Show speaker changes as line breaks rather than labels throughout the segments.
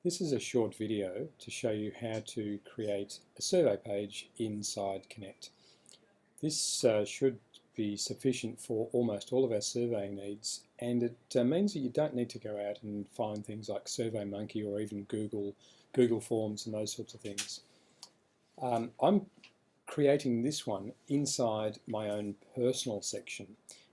This is a short video to show you how to create a survey page inside Connect. This should be sufficient for almost all of our surveying needs, and it means that you don't need to go out and find things like SurveyMonkey or even Google Forms and those sorts of things. I'm creating this one inside my own personal section.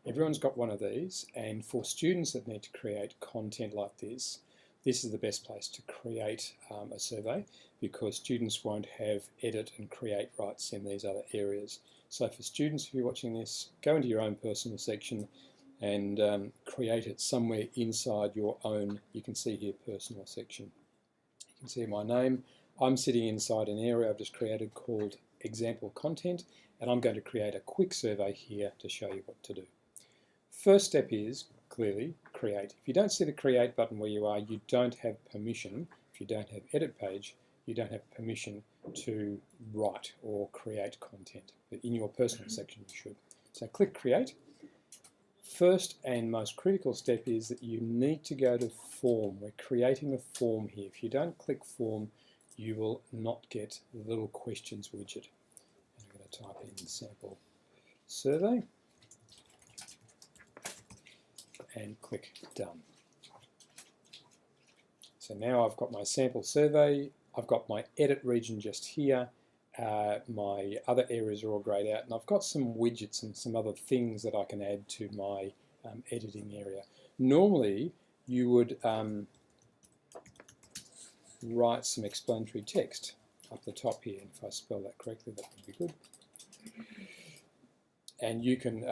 Everyone's got one of these, and for students that need to create content like this is the best place to create a survey, because students won't have edit and create rights in these other areas. So for students, if you're watching this, go into your own personal section and create it somewhere inside your own, you can see here, personal section. You can see my name. I'm sitting inside an area I've just created called example content, and I'm going to create a quick survey here to show you what to do. First step is clearly create. If you don't see the create button where you are, you don't have permission. If you don't have edit page, you don't have permission to write or create content. But in your personal section you should. So click create. First and most critical step is that you need to go to form. We're creating a form here. If you don't click form, you will not get the little questions widget. And I'm going to type in sample survey and click done. So now I've got my sample survey, I've got my edit region just here, my other areas are all grayed out, and I've got some widgets and some other things that I can add to my editing area. Normally you would write some explanatory text up the top here, and if I spell that correctly that would be good. And you can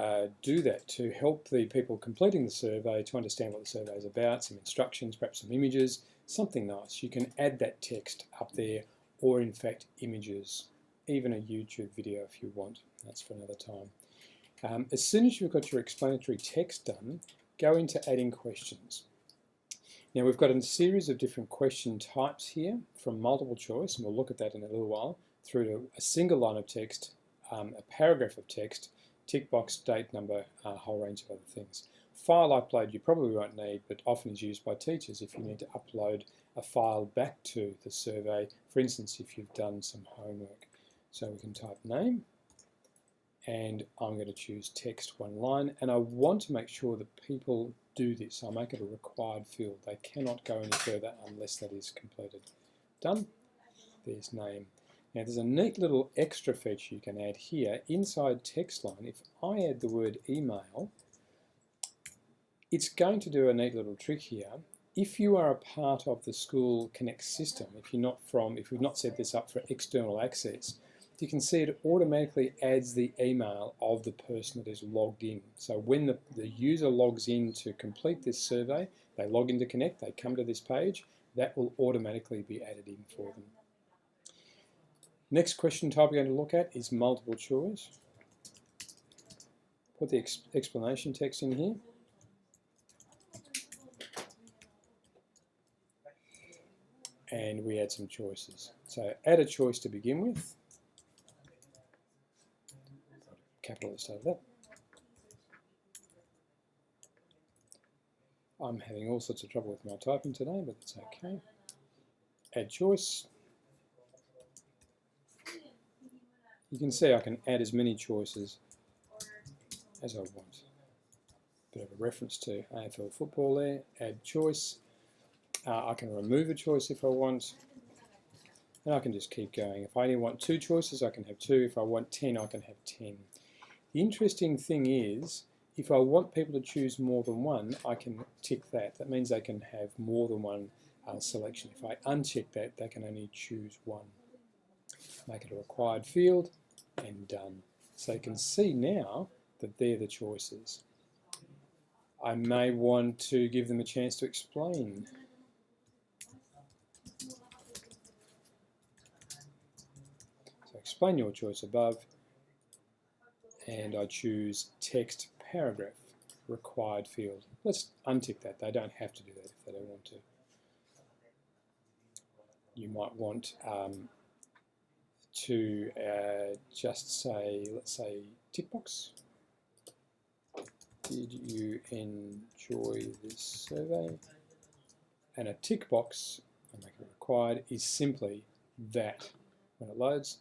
do that to help the people completing the survey to understand what the survey is about, some instructions, perhaps some images, something nice. You can add that text up there, or in fact images, even a YouTube video if you want. That's for another time. As soon as you've got your explanatory text done, go into adding questions. Now we've got a series of different question types here, from multiple choice, and we'll look at that in a little while, through to a single line of text, a paragraph of text, tick box, date, number, a whole range of other things. File upload you probably won't need, but often is used by teachers if you need to upload a file back to the survey, for instance if you've done some homework. So we can type name, and I'm going to choose text one line, and I want to make sure that people do this. I'll make it a required field. They cannot go any further unless that is completed. Done. There's name. Now there's a neat little extra feature you can add here inside text line. If I add the word email, it's going to do a neat little trick here. If you are a part of the School Connect system, if we've not set this up for external access, you can see it automatically adds the email of the person that is logged in. So when the user logs in to complete this survey, they log into Connect, they come to this page, that will automatically be added in for them. Next question type we're going to look at is multiple choice. Put the explanation text in here. And we add some choices. So add a choice to begin with. Capital at the start of that. I'm having all sorts of trouble with my typing today, but it's okay. Add choice. You can see I can add as many choices as I want. Bit of a reference to AFL football there. Add choice. I can remove a choice if I want, and I can just keep going. If I only want 2 choices, I can have 2. If I want 10, I can have 10. The interesting thing is, if I want people to choose more than one, I can tick that. That means they can have more than one selection. If I uncheck that, they can only choose one. Make it a required field, and done. So you can see now that they're the choices. I may want to give them a chance to explain. So explain your choice above, and I choose text paragraph, required field. Let's untick that. They don't have to do that if they don't want to. You might want to just say, let's say, tick box. Did you enjoy this survey? And a tick box, I'll make it required is simply that. When it loads,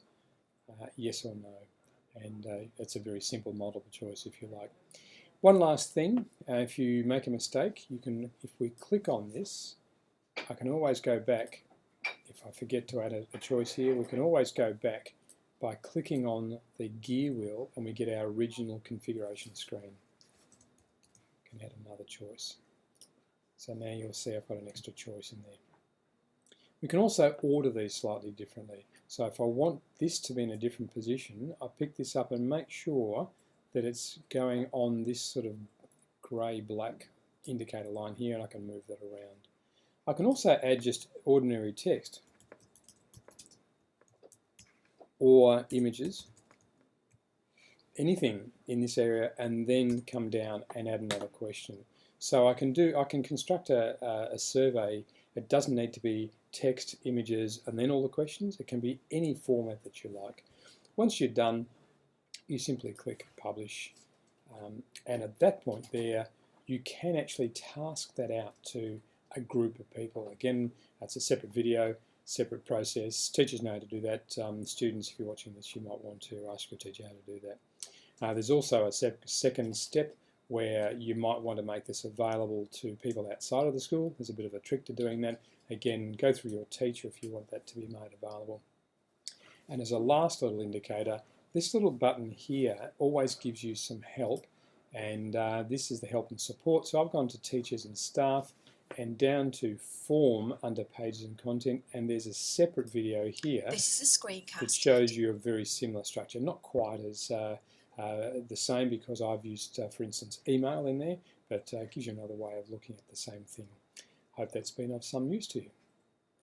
yes or no. And it's a very simple multiple choice if you like. One last thing, if you make a mistake, you can, if we click on this, I can always go back. If I forget to add a choice here, we can always go back by clicking on the gear wheel and we get our original configuration screen. Can add another choice. So now you'll see I've got an extra choice in there. We can also order these slightly differently. So if I want this to be in a different position, I pick this up and make sure that it's going on this sort of grey-black indicator line here, and I can move that around. I can also add just ordinary text or images, anything in this area, and then come down and add another question. So I can construct a survey. It doesn't need to be text, images, and then all the questions. It can be any format that you like. Once you're done, you simply click publish, and at that point there, you can actually task that out to a group of people. Again, that's a separate video, separate process. Teachers know how to do that. Students, if you're watching this, you might want to ask your teacher how to do that. There's also a second step where you might want to make this available to people outside of the school. There's a bit of a trick to doing that. Again, go through your teacher if you want that to be made available. And as a last little indicator, this little button here always gives you some help, and this is the help and support. So I've gone to teachers and staff and down to form under pages and content, and there's a separate video here
This is a screencast
that shows you a very similar structure, not quite as the same because I've used, for instance, email in there, but gives you another way of looking at the same thing. Hope that's been of some use to you.